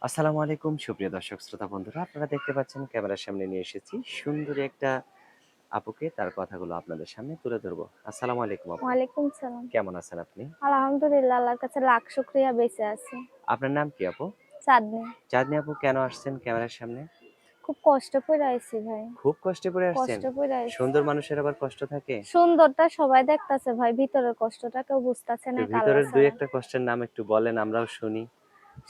আসসালামু আলাইকুম সুপ্রিয় দর্শক শ্রোতা বন্ধুরা, আপনারা দেখতে পাচ্ছেন ক্যামেরার সামনে নিয়ে এসেছি সুন্দরী একটা আপুকে, তার কথাগুলো আপনাদের সামনে তুলে ধরবো। আসসালামু আলাইকুম আপু, ওয়ালাইকুম সালাম। কেমন আছেন আপনি? আলহামদুলিল্লাহ, আল্লাহর কাছে লাখ শুকরিয়া বেঁচে আছি। আপনার নাম কি আপু? চাঁদনি। চাঁদনি আপু, কেন আসছেন ক্যামেরার সামনে? খুব কষ্ট করে আইছি ভাই। খুব কষ্টে পড়ে আসছেন? কষ্ট করে আইছি। সুন্দর মানুষের আবার কষ্ট থাকে? সুন্দরটা সবাই দেখতাছে ভাই, ভিতরের কষ্টটা কেউ বুঝতাছে তো না, এক আল্লাহ ভিতরের দুই ছাড়া। একটা কষ্টের নাম একটু বলেন, আমরাও শুনি।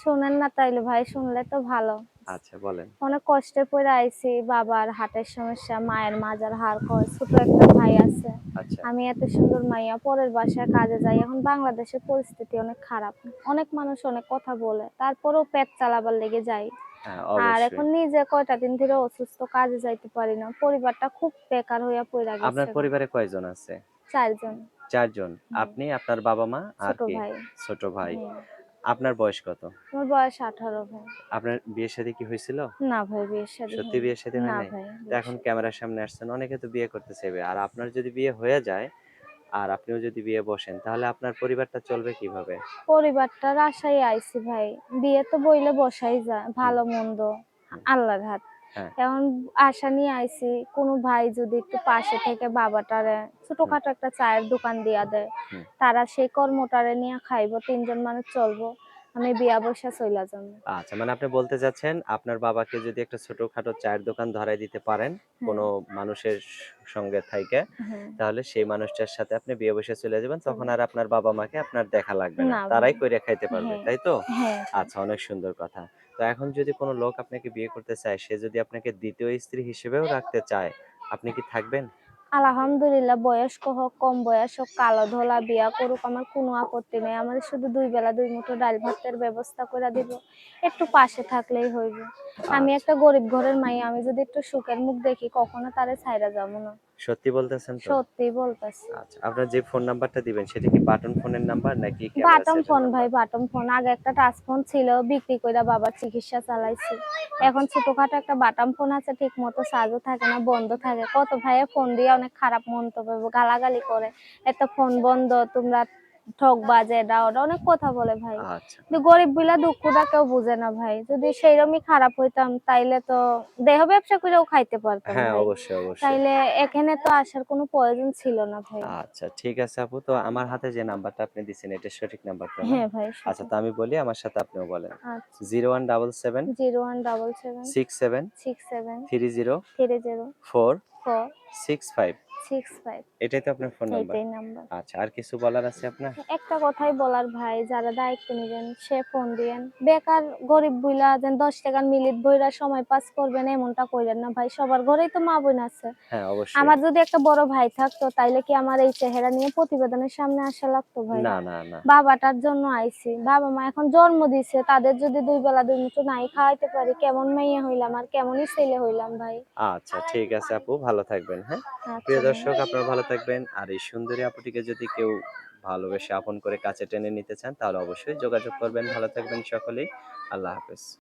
শোনেন না তাইলে ভাই, শুনলে তো ভালো। আচ্ছা বলেন। অনেক কষ্টে পড়ে আইছি। বাবার হার্টের সমস্যা, মায়ের মাজার হাড় ক্ষয়, ছোট একটা ভাই আছে। আচ্ছা। আমি এত সুন্দর মাইয়া পরের বাসায় কাজে যাই। এখন বাংলাদেশের পরিস্থিতি অনেক খারাপ। অনেক মানুষ অনেক কথা বলে। তারপরেও পেট চালাবার লেগে যাই। হ্যাঁ আর অবশ্যই। এখন নিজে কয়টা দিন ধরে অসুস্থ, কাজে যাইতে পারি না। পরিবারটা খুব বেকার হইয়া পইড়া আপনার গেছে ভাই। পরিবারে কয়জন আছে? ৪ জন। ৪ জন। হুম। আপনি, আপনার বাবা-মা আর ছোট কে? ভাই। ছোট ভাই। হুম। আপনার বয়স কত? আমার বয়স ১৮ ভাই। আপনার বিয়ে-শাদী কি হয়েছিল? না ভাই, বিয়ে শাদী সত্যি হয়নি। বিয়ে-শাদী হয় না নাই? ভাই, তো বিয়ে এখন শাদী ক্যামেরার সামনে আসছেন, অনেকে তো বিয়ে করতে চাইবে। আর আপনার যদি বিয়ে হয়ে যায়, আর আপনিও যদি বিয়ে বসেন, তাহলে আপনার পরিবারটা চলবে কিভাবে? পরিবারটার আশায় আইছি ভাই। বিয়ে তো বইলে বসাই যায়। হুম, ভালো মন্দ হুম। আল্লাহর হাত। হ্যাঁ, এখন আশা নিয়ে আইছি, কোনো ভাই যদি একটু পাশে থেকে বাবাটারে হুম, ছোটখাটো একটা চায়ের দোকান দিয়া দেয়, হুম। তারা সেই কর্মটারে নিয়ে খাইবো, ৩ জন মানুষ চলবো। আমি বিয়া বইসা চইলা যাবো। আচ্ছা, মানে আপনি বলতে চাচ্ছেন, আপনার বাবাকে যদি একটা ছোটখাটো চায়ের দোকান ধরায় দিতে পারেন, হ্যাঁ, কোনো মানুষের সঙ্গে থাইকা, হ্যাঁ, তাহলে সেই মানুষটার সাথে আপনি বিয়ে বসে চলে যাবেন। তখন চলে আর আপনার বাবা-মাকে আপনার দেখা লাগবে না। না ভাই। তারাই কইরা খাইতে পারবে, হ্যাঁ, তাই তো? হ্যাঁ ভাই। আচ্ছা, অনেক সুন্দর কথা। তো এখন যদি কোনো লোক আপনাকে বিয়ে করতে চায়, সে যদি আপনাকে ২য় স্ত্রী হিসেবেও রাখতে চায়, আপনি কি থাকবেন? আলহামদুলিল্লাহ, বয়স্ক হোক, কম বয়স হোক, কালো ধলা বিয়া করুক, আমার কোনো আপত্তি নেই। আমার শুধু ২ বেলা ২ মুঠো ডাল ভাতের ব্যবস্থা কইরা দিব। একটু পাশে থাকলেই হইবে। আমি আচ্ছা, একটা গরিব ঘরের মাইয়া, আমি যদি একটু সুখের মুখ দেখি কখনো তারে ছাইড়া যাবো না। সত্যি বলতেছেন তো? সত্যি বলতাছি। আচ্ছা, আপনার যে ফোন নাম্বারটা দিবেন, সেটা কি বাটন ফোনের নাম্বার নাকি ক্যামেরা বাটম সেটের ফোন ভাই, নাম্বার? বাটম ফোন। আগে একটা টাচ ফোন ছিল, বিক্রি কইরা বাবার চিকিৎসা চালাইছি। এখন আচ্ছা। ছোটখাটো একটা বাটাম ফোন আছে, ঠিক মতো চার্জও থাকে না, বন্ধ থাকে। কত ভাইয়ে ফোন দিয়ে অনেক খারাপ মন্তব্য, গালাগালি করে। এত ফোন বন্ধ, তোমরা ঠকবাজ, এটা ওটা অনেক কথা বলে ভাই। আচ্ছা। কিন্তু গরিব বিলা দুঃখটা কেউ বুঝে না ভাই। যদি সেইরকমই খারাপ হইতাম তাইলে তো দেহ ব্যবসা কইরাও খাইতে পারতাম হ্যাঁ, ভাই। অবশ্যই, অবশ্যই। তাইলে এখানে তো আসার কোনো প্রয়োজন ছিল না ভাই। আচ্ছা, ঠিক আছে আপু। তো আমার হাতে যে নাম্বারটা আপনি দিছেন, এটা সঠিক নাম্বার তো না? হ্যাঁ ভাই, আচ্ছা, সঠিক। তো আমি বলি, আমার সাথে আপনিও বলেন। আচ্ছা। 0177 0177 67 67 30 30 465, 465, এটাই তো আপনার ফোন নাম্বার? এইটাই নাম্বার। আচ্ছা, আর কিছু বলার আছে আপনার? একটা কথাই বলার ভাই, যারা দায়িত্ব নিবেন সে ফোন দিয়েন। বেকার গরিব বুইলা যেন ১০ টাকার মিলিট বইরা সময় পাস করবেন এমনটা কইরেন না ভাই। সবার ঘরেই তো মা বোন আছে। হ্যাঁ, অবশ্যই। আমার যদি একটা বড় ভাই থাকতো তাইলে কি আমার এই চেহারা নিয়ে প্রতিবেদনের সামনে আসা লাগতো ভাই? না, না, না। বাবাটার জন্য আইছি। বাবা-মা এখন জন্ম দিছে, তাদের যদি ২ বেলা ২ মুঠো নাই খাওয়াইতে পারি, কেমন মেয়ে হইলাম আর কেমনই ছেলে হইলাম ভাই। আচ্ছা, ঠিক আছে আপু, ভালো থাকবেন, হ্যাঁ? প্রিয় আচ্ছা ভাই। দর্শক, আপনারা ভালো থাকবেন। আর এই সুন্দরী আপুটিকে যদি কেউ ভালোবেসে আপন করে কাছে টেনে নিতে চান, তাহলে অবশ্যই যোগাযোগ করবেন। ভালো থাকবেন সকলেই। আল্লাহ হাফেজ।